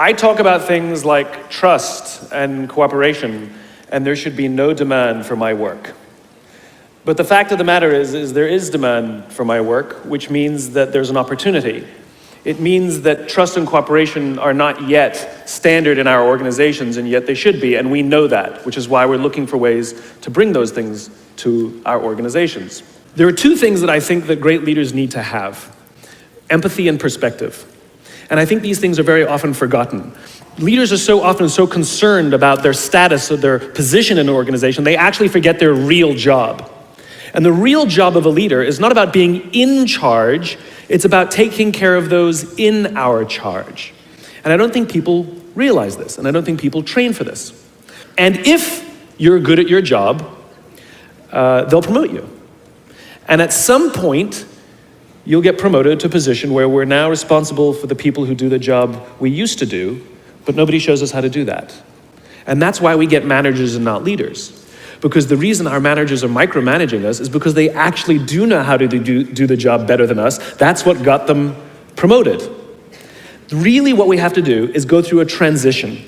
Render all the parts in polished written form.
I talk about things like trust and cooperation, and there should be no demand for my work. But the fact of the matter is there is demand for my work, which means that there's an opportunity. It means that trust and cooperation are not yet standard in our organizations, and yet they should be, and we know that, which is why we're looking for ways to bring those things to our organizations. There are two things that I think that great leaders need to have: empathy and perspective. And I think these things are very often forgotten. Leaders are so often so concerned about their status or their position in an organization, they actually forget their real job. And the real job of a leader is not about being in charge, it's about taking care of those in our charge. And I don't think people realize this, and I don't think people train for this. And if you're good at your job, they'll promote you. And at some point, you'll get promoted to a position where we're now responsible for the people who do the job we used to do, but nobody shows us how to do that. And that's why we get managers and not leaders. Because the reason our managers are micromanaging us is because they actually do know how to do the job better than us. That's what got them promoted. Really what we have to do is go through a transition,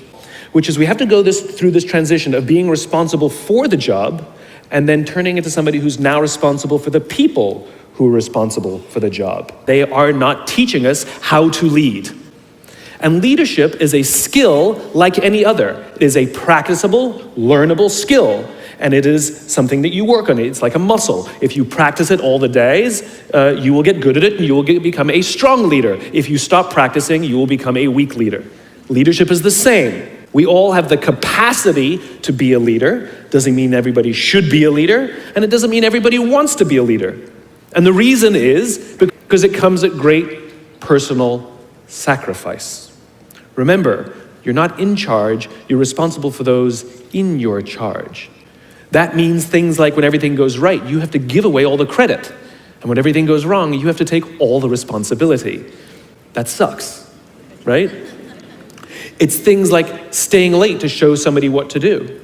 which is we have to go through this transition of being responsible for the job and then turning into somebody who's now responsible for the people who are responsible for the job. They are not teaching us how to lead. And leadership is a skill like any other. It is a practicable, learnable skill. And it is something that you work on. It's like a muscle. If you practice it all the days, you will get good at it and you will become a strong leader. If you stop practicing, you will become a weak leader. Leadership is the same. We all have the capacity to be a leader. Doesn't mean everybody should be a leader, and it doesn't mean everybody wants to be a leader. And the reason is because it comes at great personal sacrifice. Remember, you're not in charge, you're responsible for those in your charge. That means things like when everything goes right, you have to give away all the credit. And when everything goes wrong, you have to take all the responsibility. That sucks, right? It's things like staying late to show somebody what to do.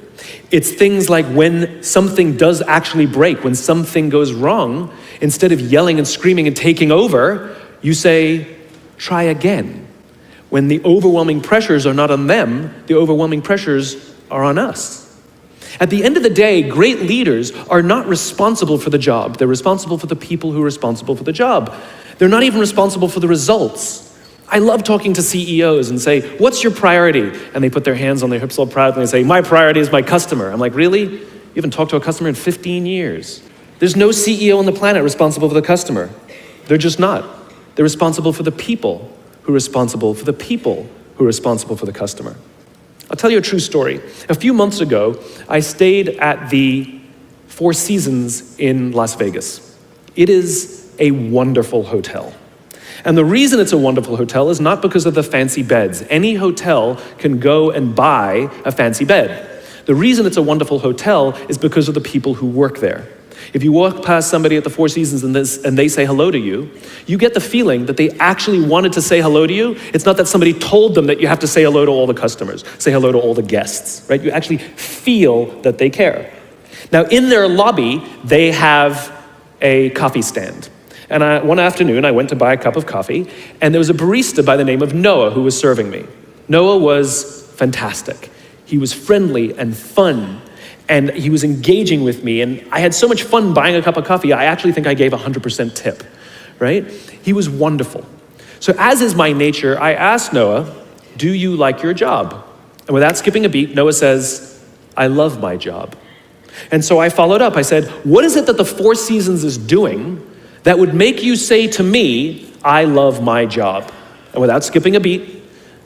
It's things like when something does actually break, when something goes wrong, instead of yelling and screaming and taking over, you say, try again. When the overwhelming pressures are not on them, the overwhelming pressures are on us. At the end of the day, great leaders are not responsible for the job. They're responsible for the people who are responsible for the job. They're not even responsible for the results. I love talking to CEOs and say, what's your priority? And they put their hands on their hips all proudly and they say, my priority is my customer. I'm like, really? You haven't talked to a customer in 15 years. There's no CEO on the planet responsible for the customer. They're just not. They're responsible for the people who are responsible for the people who are responsible for the customer. I'll tell you a true story. A few months ago, I stayed at the Four Seasons in Las Vegas. It is a wonderful hotel. And the reason it's a wonderful hotel is not because of the fancy beds. Any hotel can go and buy a fancy bed. The reason it's a wonderful hotel is because of the people who work there. If you walk past somebody at the Four Seasons and they say hello to you, you get the feeling that they actually wanted to say hello to you. It's not that somebody told them that you have to say hello to all the customers, say hello to all the guests, right? You actually feel that they care. Now, in their lobby, they have a coffee stand. And one afternoon, I went to buy a cup of coffee, and there was a barista by the name of Noah who was serving me. Noah was fantastic. He was friendly and fun, and he was engaging with me, and I had so much fun buying a cup of coffee, I actually think I gave 100% tip, right? He was wonderful. So as is my nature, I asked Noah, do you like your job? And without skipping a beat, Noah says, I love my job. And so I followed up. I said, what is it that the Four Seasons is doing that would make you say to me, I love my job? And without skipping a beat,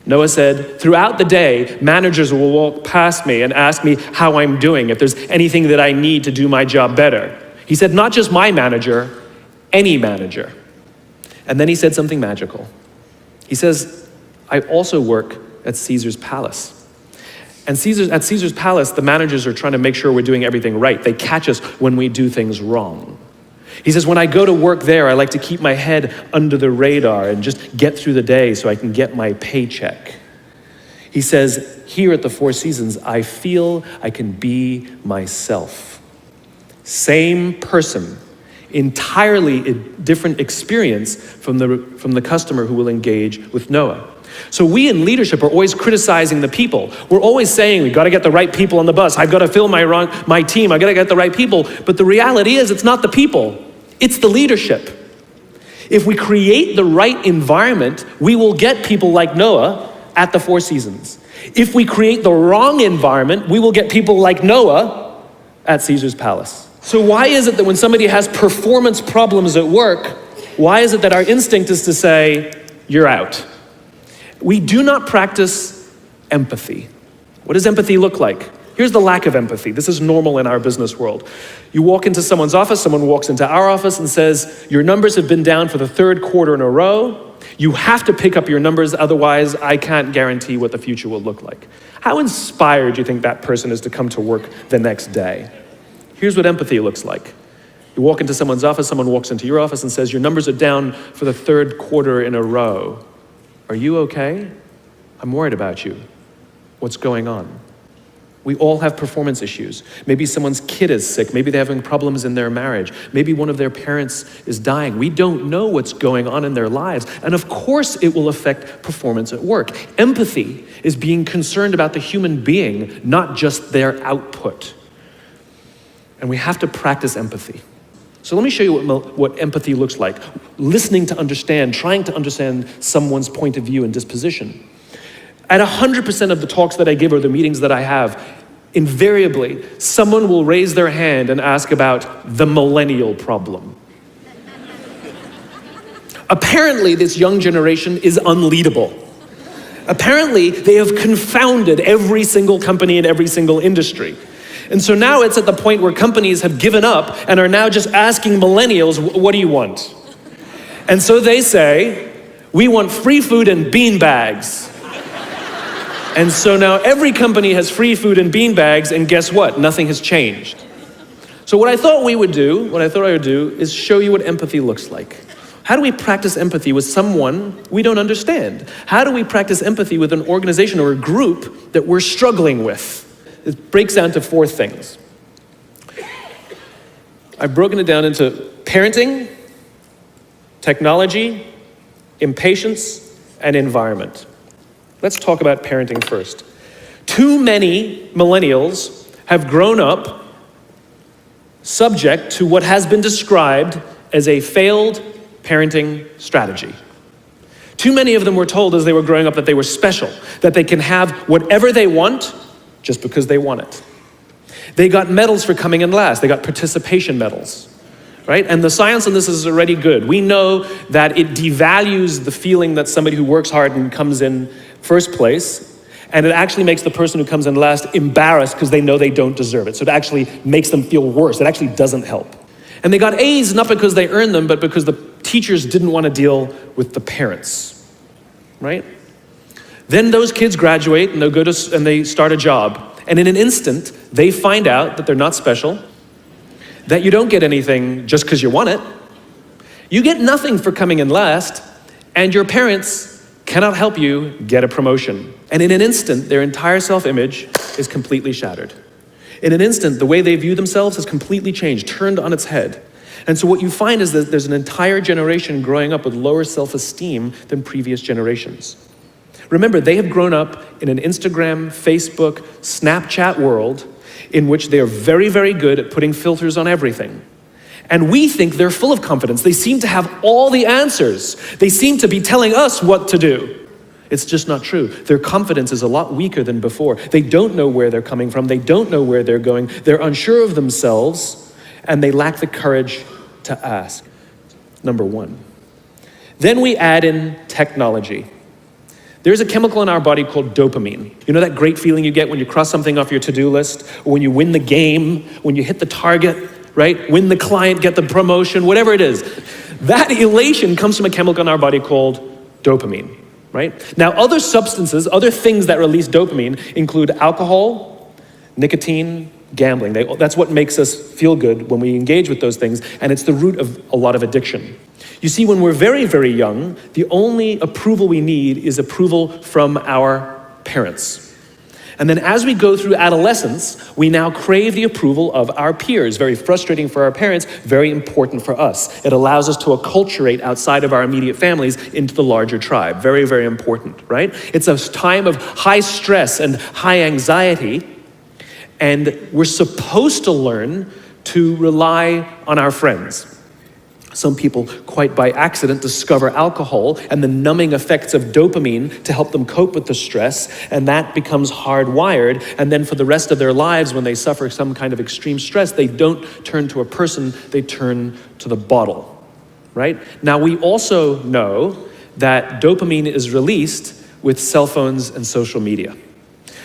Noah said, throughout the day, managers will walk past me and ask me how I'm doing, if there's anything that I need to do my job better. He said, not just my manager, any manager. And then he said something magical. He says, I also work at Caesar's Palace. And at Caesar's Palace, the managers are trying to make sure we're doing everything right. They catch us when we do things wrong. He says, when I go to work there, I like to keep my head under the radar and just get through the day so I can get my paycheck. He says, here at the Four Seasons, I feel I can be myself. Same person, entirely different experience from the customer who will engage with Noah. So we in leadership are always criticizing the people. We're always saying, we've got to get the right people on the bus. I've got to fill my team. I've got to get the right people. But the reality is, it's not the people. It's the leadership. If we create the right environment, we will get people like Noah at the Four Seasons. If we create the wrong environment, we will get people like Noah at Caesar's palace. So why is it that when somebody has performance problems at work, why is it that our instinct is to say, you're out? We do not practice empathy. What does empathy look like? Here's the lack of empathy. This is normal in our business world. You walk into someone's office, someone walks into our office and says, your numbers have been down for the third quarter in a row. You have to pick up your numbers, otherwise I can't guarantee what the future will look like. How inspired do you think that person is to come to work the next day? Here's what empathy looks like. You walk into someone's office, someone walks into your office and says, your numbers are down for the third quarter in a row. Are you okay? I'm worried about you. What's going on? We all have performance issues. Maybe someone's kid is sick. Maybe they're having problems in their marriage. Maybe one of their parents is dying. We don't know what's going on in their lives. And of course it will affect performance at work. Empathy is being concerned about the human being, not just their output. And we have to practice empathy. So let me show you what empathy looks like. Listening to understand, trying to understand someone's point of view and disposition. At 100% of the talks that I give or the meetings that I have, invariably, someone will raise their hand and ask about the millennial problem. Apparently, this young generation is unleadable. Apparently, they have confounded every single company in every single industry. And so now it's at the point where companies have given up and are now just asking millennials, what do you want? And so they say, we want free food and bean bags. And so now every company has free food and bean bags, and guess what? Nothing has changed. So what I thought I would do is show you what empathy looks like. How do we practice empathy with someone we don't understand? How do we practice empathy with an organization or a group that we're struggling with? It breaks down to 4 things. I've broken it down into parenting, technology, impatience, and environment. Let's talk about parenting first. Too many millennials have grown up subject to what has been described as a failed parenting strategy. Too many of them were told as they were growing up that they were special, that they can have whatever they want just because they want it. They got medals for coming in last. They got participation medals. Right? And the science on this is already good. We know that it devalues the feeling that somebody who works hard and comes in first place, and it actually makes the person who comes in last embarrassed because they know they don't deserve it. So it actually makes them feel worse. It actually doesn't help. And they got A's not because they earned them, but because the teachers didn't want to deal with the parents. Right? Then those kids graduate and they start a job. And in an instant, they find out that they're not special, that you don't get anything just because you want it. You get nothing for coming in last, and your parents cannot help you get a promotion. And in an instant, their entire self-image is completely shattered. In an instant, the way they view themselves has completely changed, turned on its head. And so what you find is that there's an entire generation growing up with lower self-esteem than previous generations. Remember, they have grown up in an Instagram, Facebook, Snapchat world in which they are very, very good at putting filters on everything. And we think they're full of confidence. They seem to have all the answers. They seem to be telling us what to do. It's just not true. Their confidence is a lot weaker than before. They don't know where they're coming from. They don't know where they're going. They're unsure of themselves, and they lack the courage to ask. Number 1. Then we add in technology. There's a chemical in our body called dopamine. You know that great feeling you get when you cross something off your to-do list, or when you win the game, when you hit the target, right? Win the client, get the promotion, whatever it is. That elation comes from a chemical in our body called dopamine, right? Now, other substances, other things that release dopamine include alcohol, nicotine, gambling. That's what makes us feel good when we engage with those things, and it's the root of a lot of addiction. You see, when we're very, very young, the only approval we need is approval from our parents. And then as we go through adolescence, we now crave the approval of our peers. Very frustrating for our parents, very important for us. It allows us to acculturate outside of our immediate families into the larger tribe. Very, very important, right? It's a time of high stress and high anxiety, and we're supposed to learn to rely on our friends. Some people, quite by accident, discover alcohol and the numbing effects of dopamine to help them cope with the stress, and that becomes hardwired. And then for the rest of their lives, when they suffer some kind of extreme stress, they don't turn to a person, they turn to the bottle, right? Now, we also know that dopamine is released with cell phones and social media.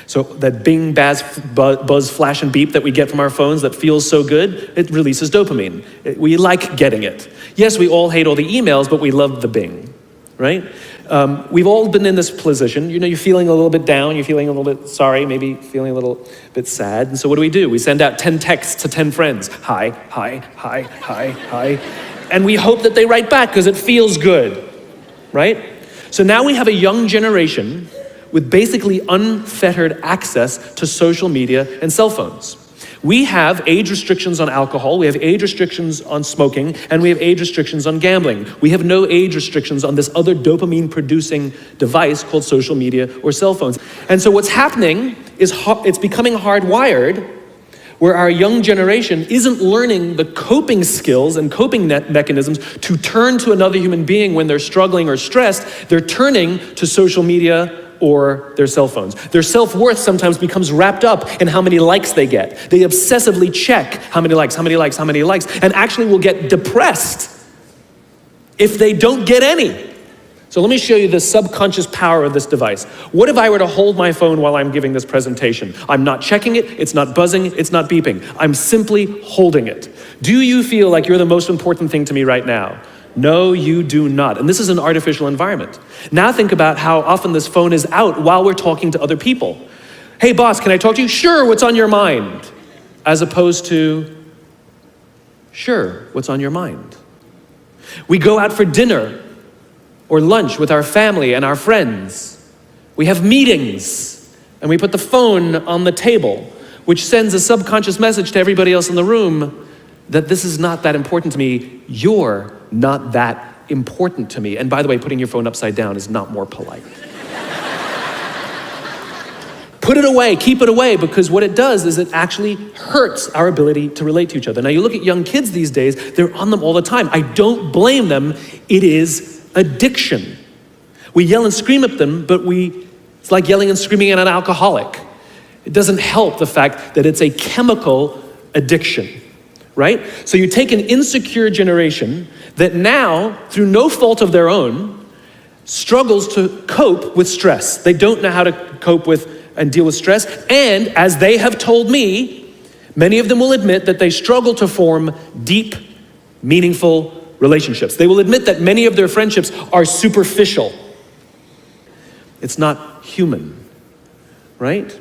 So that bing, buzz, flash, and beep that we get from our phones that feels so good, it releases dopamine. We like getting it. Yes, we all hate all the emails, but we love the bing, right? We've all been in this position. You know, you're feeling a little bit down, you're feeling a little bit sorry, maybe feeling a little bit sad. And so what do? We send out 10 texts to 10 friends. Hi, hi, hi, hi, hi. And we hope that they write back because it feels good, right? So now we have a young generation with basically unfettered access to social media and cell phones. We have age restrictions on alcohol, we have age restrictions on smoking, and we have age restrictions on gambling. We have no age restrictions on this other dopamine-producing device called social media or cell phones. And so what's happening is it's becoming hardwired, where our young generation isn't learning the coping skills and coping mechanisms to turn to another human being when they're struggling or stressed. They're turning to social media or their cell phones. Their self-worth sometimes becomes wrapped up in how many likes they get. They obsessively check how many likes, and actually will get depressed if they don't get any. So let me show you the subconscious power of this device. What if I were to hold my phone while I'm giving this presentation? I'm not checking it, it's not buzzing, it's not beeping. I'm simply holding it. Do you feel like you're the most important thing to me right now? No, you do not. And this is an artificial environment. Now think about how often this phone is out while we're talking to other people. Hey boss, can I talk to you? Sure, what's on your mind? As opposed to, sure, what's on your mind? We go out for dinner or lunch with our family and our friends. We have meetings and we put the phone on the table, which sends a subconscious message to everybody else in the room that this is not that important to me. You're not that important to me. And by the way, putting your phone upside down is not more polite. Put it away, keep it away, because what it does is it actually hurts our ability to relate to each other. Now you look at young kids these days, they're on them all the time. I don't blame them, it is addiction. We yell and scream at them, but it's like yelling and screaming at an alcoholic. It doesn't help the fact that it's a chemical addiction. Right? So you take an insecure generation that now, through no fault of their own, struggles to cope with stress. They don't know how to cope with and deal with stress. And as they have told me, many of them will admit that they struggle to form deep, meaningful relationships. They will admit that many of their friendships are superficial. It's not human, right?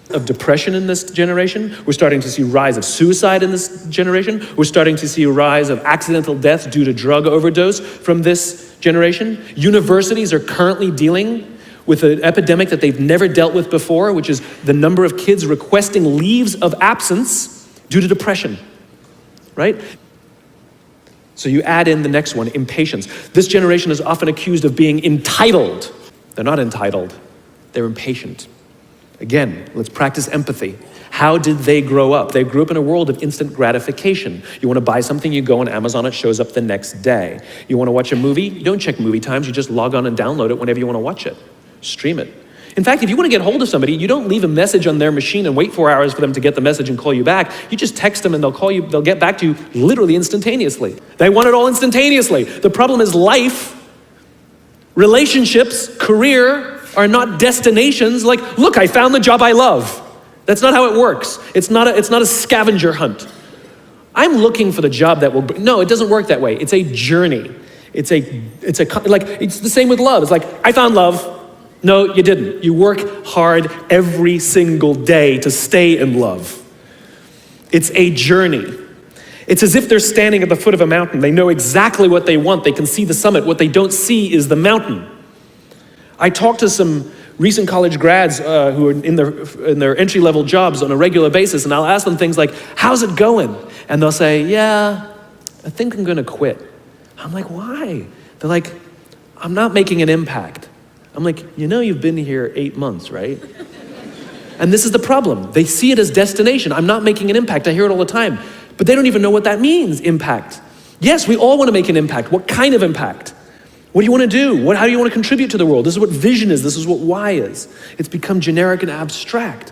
Of depression in this generation. We're starting to see a rise of suicide in this generation. We're starting to see a rise of accidental deaths due to drug overdose from this generation. Universities are currently dealing with an epidemic that they've never dealt with before, which is the number of kids requesting leaves of absence due to depression, right? So you add in the next one, impatience. This generation is often accused of being entitled. They're not entitled, they're impatient. Again, let's practice empathy. How did they grow up? They grew up in a world of instant gratification. You want to buy something, you go on Amazon, it shows up the next day. You want to watch a movie, you don't check movie times, you just log on and download it whenever you want to watch it. Stream it. In fact, if you want to get hold of somebody, you don't leave a message on their machine and wait 4 hours for them to get the message and call you back. You just text them and they'll call you, they'll get back to you literally instantaneously. They want it all instantaneously. The problem is life, relationships, career, are not destinations like, look, I found the job I love. That's not how it works. It's not a scavenger hunt. I'm looking for the job that will, no, it doesn't work that way. It's a journey. It's the same with love. It's like, I found love. No, you didn't. You work hard every single day to stay in love. It's a journey. It's as if they're standing at the foot of a mountain. They know exactly what they want. They can see the summit. What they don't see is the mountain. I talked to some recent college grads who are in their entry-level jobs on a regular basis, and I'll ask them things like, how's it going? And they'll say, yeah, I think I'm gonna quit. I'm like, why? They're like, I'm not making an impact. I'm like, you've been here 8 months, right? And this is the problem. They see it as destination. I'm not making an impact. I hear it all the time. But they don't even know what that means, impact. Yes, we all want to make an impact. What kind of impact? What do you want to do? How do you want to contribute to the world? This is what vision is. This is what why is. It's become generic and abstract.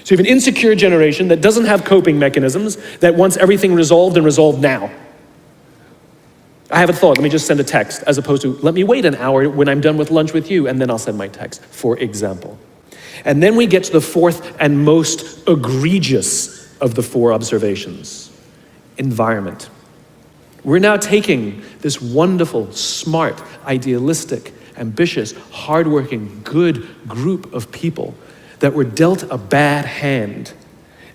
So you have an insecure generation that doesn't have coping mechanisms, that wants everything resolved and resolved now. I have a thought, let me just send a text, as opposed to, let me wait an hour when I'm done with lunch with you, and then I'll send my text, for example. And then we get to the fourth and most egregious of the four observations, environment. We're now taking this wonderful, smart, idealistic, ambitious, hardworking, good group of people that were dealt a bad hand,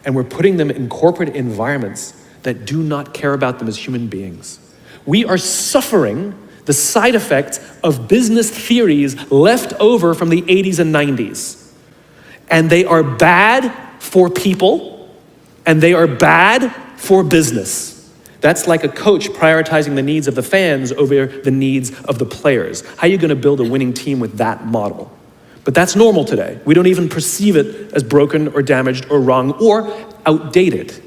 and we're putting them in corporate environments that do not care about them as human beings. We are suffering the side effects of business theories left over from the 80s and 90s. And they are bad for people, and they are bad for business. That's like a coach prioritizing the needs of the fans over the needs of the players. How are you going to build a winning team with that model? But that's normal today. We don't even perceive it as broken or damaged or wrong or outdated.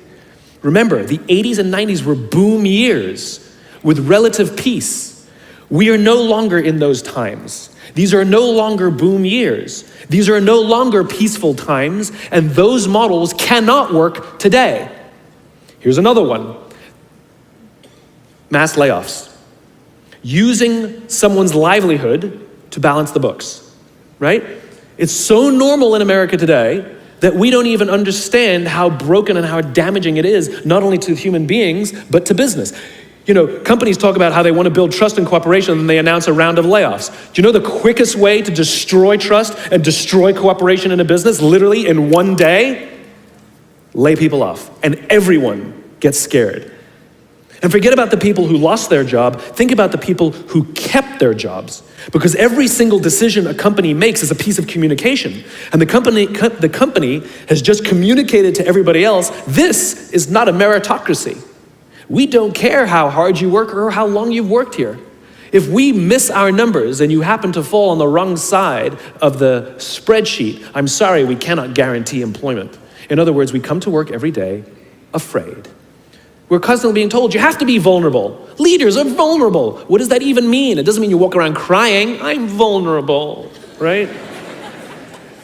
Remember, the 80s and 90s were boom years with relative peace. We are no longer in those times. These are no longer boom years. These are no longer peaceful times, and those models cannot work today. Here's another one. Mass layoffs. Using someone's livelihood to balance the books, right? It's so normal in America today that we don't even understand how broken and how damaging it is, not only to human beings, but to business. Companies talk about how they want to build trust and cooperation, and they announce a round of layoffs. Do you know the quickest way to destroy trust and destroy cooperation in a business, literally in one day? Lay people off, and everyone gets scared. And forget about the people who lost their job. Think about the people who kept their jobs. Because every single decision a company makes is a piece of communication. And the company has just communicated to everybody else, this is not a meritocracy. We don't care how hard you work or how long you've worked here. If we miss our numbers and you happen to fall on the wrong side of the spreadsheet, I'm sorry, we cannot guarantee employment. In other words, we come to work every day afraid. We're constantly being told, you have to be vulnerable. Leaders are vulnerable. What does that even mean? It doesn't mean you walk around crying, I'm vulnerable, right?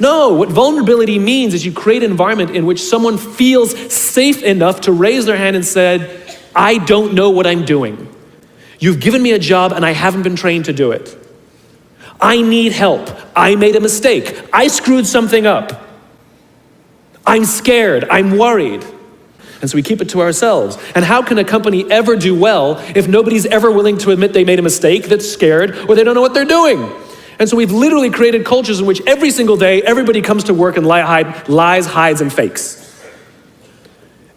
No, what vulnerability means is you create an environment in which someone feels safe enough to raise their hand and said, I don't know what I'm doing. You've given me a job and I haven't been trained to do it. I need help. I made a mistake. I screwed something up. I'm scared. I'm worried. And so we keep it to ourselves. And how can a company ever do well if nobody's ever willing to admit they made a mistake, that's scared, or they don't know what they're doing? And so we've literally created cultures in which every single day, everybody comes to work and lies, hides, and fakes.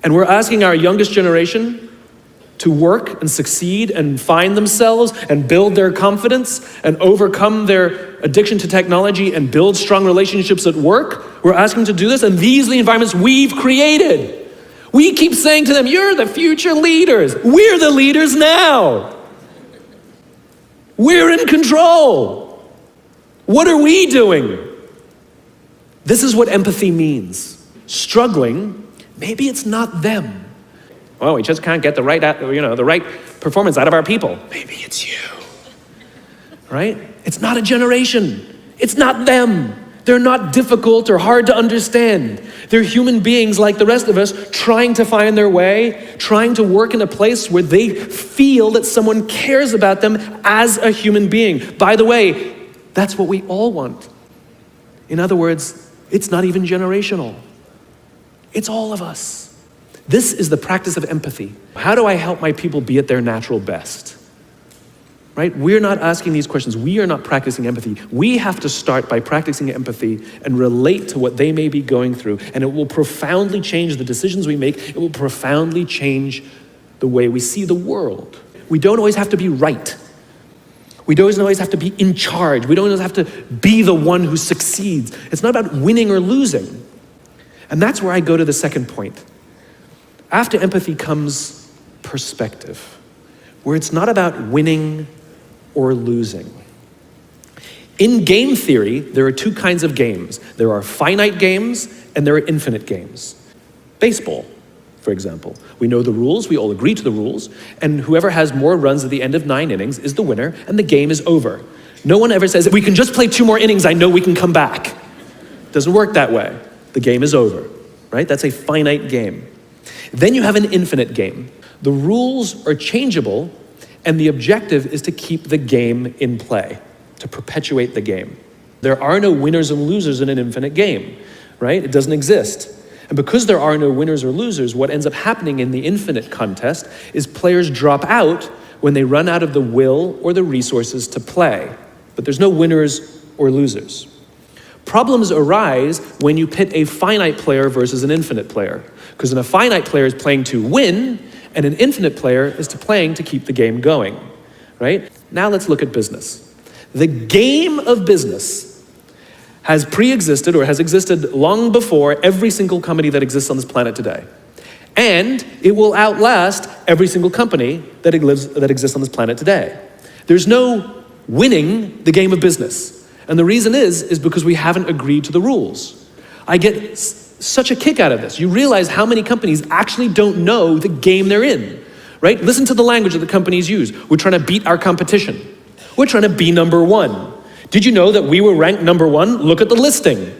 And we're asking our youngest generation to work and succeed and find themselves and build their confidence and overcome their addiction to technology and build strong relationships at work. We're asking them to do this, and these are the environments we've created. We keep saying to them, you're the future leaders. We're the leaders now. We're in control. What are we doing? This is what empathy means. Struggling, maybe it's not them. Oh, we just can't get the right performance out of our people. Maybe it's you, right? It's not a generation. It's not them. They're not difficult or hard to understand. They're human beings like the rest of us, trying to find their way, trying to work in a place where they feel that someone cares about them as a human being. By the way, that's what we all want. In other words, it's not even generational. It's all of us. This is the practice of empathy. How do I help my people be at their natural best? Right? We're not asking these questions. We are not practicing empathy. We have to start by practicing empathy and relate to what they may be going through. And it will profoundly change the decisions we make. It will profoundly change the way we see the world. We don't always have to be right. We don't always have to be in charge. We don't always have to be the one who succeeds. It's not about winning or losing. And that's where I go to the second point. After empathy comes perspective, where it's not about winning or losing. In game theory, there are two kinds of games. There are finite games and there are infinite games. Baseball, for example. We know the rules, we all agree to the rules, and whoever has more runs at the end of 9 innings is the winner, and the game is over. No one ever says, we can just play 2 more innings, I know we can come back. It doesn't work that way. The game is over, right? That's a finite game. Then you have an infinite game. The rules are changeable, and the objective is to keep the game in play, to perpetuate the game. There are no winners and losers in an infinite game, right? It doesn't exist. And because there are no winners or losers, what ends up happening in the infinite contest is players drop out when they run out of the will or the resources to play. But there's no winners or losers. Problems arise when you pit a finite player versus an infinite player. Because a finite player is playing to win, and an infinite player is playing to keep the game going, right? Now let's look at business. The game of business has pre-existed or has existed long before every single company that exists on this planet today. And it will outlast every single company that exists on this planet today. There's no winning the game of business. And the reason is because we haven't agreed to the rules. I get such a kick out of this. You realize how many companies actually don't know the game they're in, right? Listen to the language that the companies use. We're trying to beat our competition. We're trying to be number one. Did you know that we were ranked number 1? Look at the listing.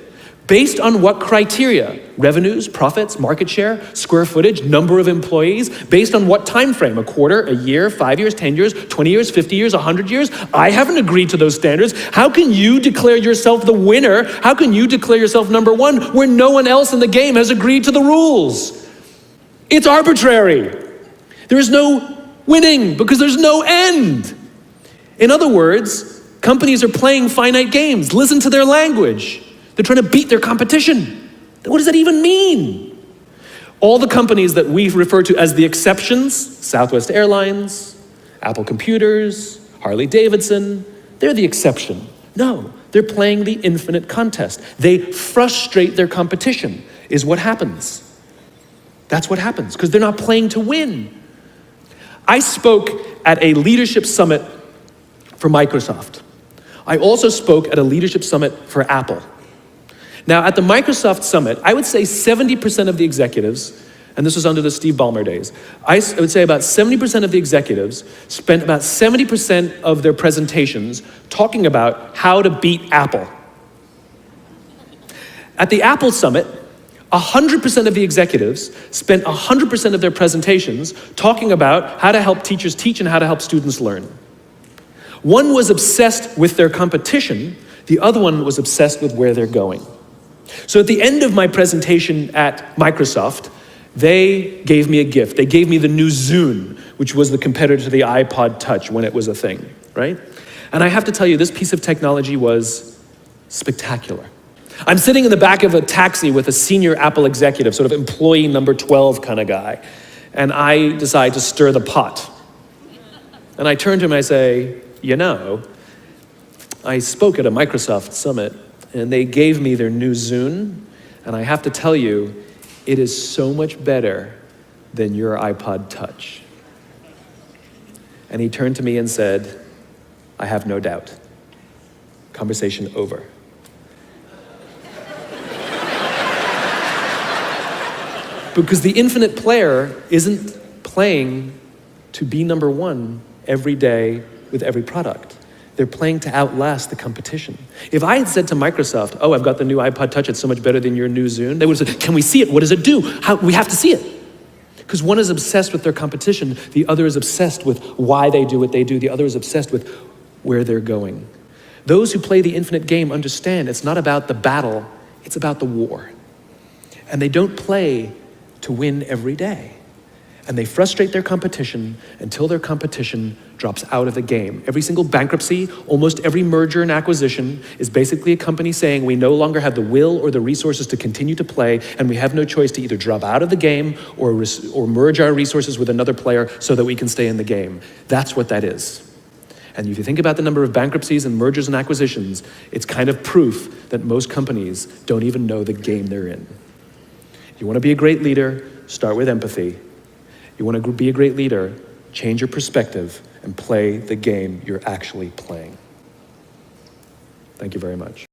Based on what criteria? Revenues, profits, market share, square footage, number of employees. Based on what time frame? A quarter, a year, 5 years, 10 years, 20 years, 50 years, 100 years? I haven't agreed to those standards. How can you declare yourself the winner? How can you declare yourself number 1 where no one else in the game has agreed to the rules? It's arbitrary. There is no winning because there's no end. In other words, companies are playing finite games. Listen to their language. They're trying to beat their competition. What does that even mean? All the companies that we refer to as the exceptions, Southwest Airlines, Apple Computers, Harley Davidson, they're the exception. No, they're playing the infinite contest. They frustrate their competition, is what happens. That's what happens, because they're not playing to win. I spoke at a leadership summit for Microsoft. I also spoke at a leadership summit for Apple. Now, at the Microsoft summit, I would say 70% of the executives, and this was under the Steve Ballmer days, I would say about 70% of the executives spent about 70% of their presentations talking about how to beat Apple. At the Apple summit, 100% of the executives spent 100% of their presentations talking about how to help teachers teach and how to help students learn. One was obsessed with their competition, the other one was obsessed with where they're going. So at the end of my presentation at Microsoft, they gave me a gift. They gave me the new Zune, which was the competitor to the iPod Touch when it was a thing, right? And I have to tell you, this piece of technology was spectacular. I'm sitting in the back of a taxi with a senior Apple executive, sort of employee number 12 kind of guy, and I decide to stir the pot. And I turn to him and I say, you know, I spoke at a Microsoft summit and they gave me their new Zune, and I have to tell you, it is so much better than your iPod Touch. And he turned to me and said, I have no doubt. Conversation over. Because the infinite player isn't playing to be number 1 every day with every product. They're playing to outlast the competition. If I had said to Microsoft, oh, I've got the new iPod Touch, it's so much better than your new Zune, they would have said, can we see it? What does it do? We have to see it. Because one is obsessed with their competition, the other is obsessed with why they do what they do, the other is obsessed with where they're going. Those who play the infinite game understand it's not about the battle, it's about the war. And they don't play to win every day. And they frustrate their competition until their competition drops out of the game. Every single bankruptcy, almost every merger and acquisition is basically a company saying we no longer have the will or the resources to continue to play, and we have no choice to either drop out of the game or merge our resources with another player so that we can stay in the game. That's what that is. And if you think about the number of bankruptcies and mergers and acquisitions, it's kind of proof that most companies don't even know the game they're in. You want to be a great leader, start with empathy. You want to be a great leader, change your perspective and play the game you're actually playing. Thank you very much.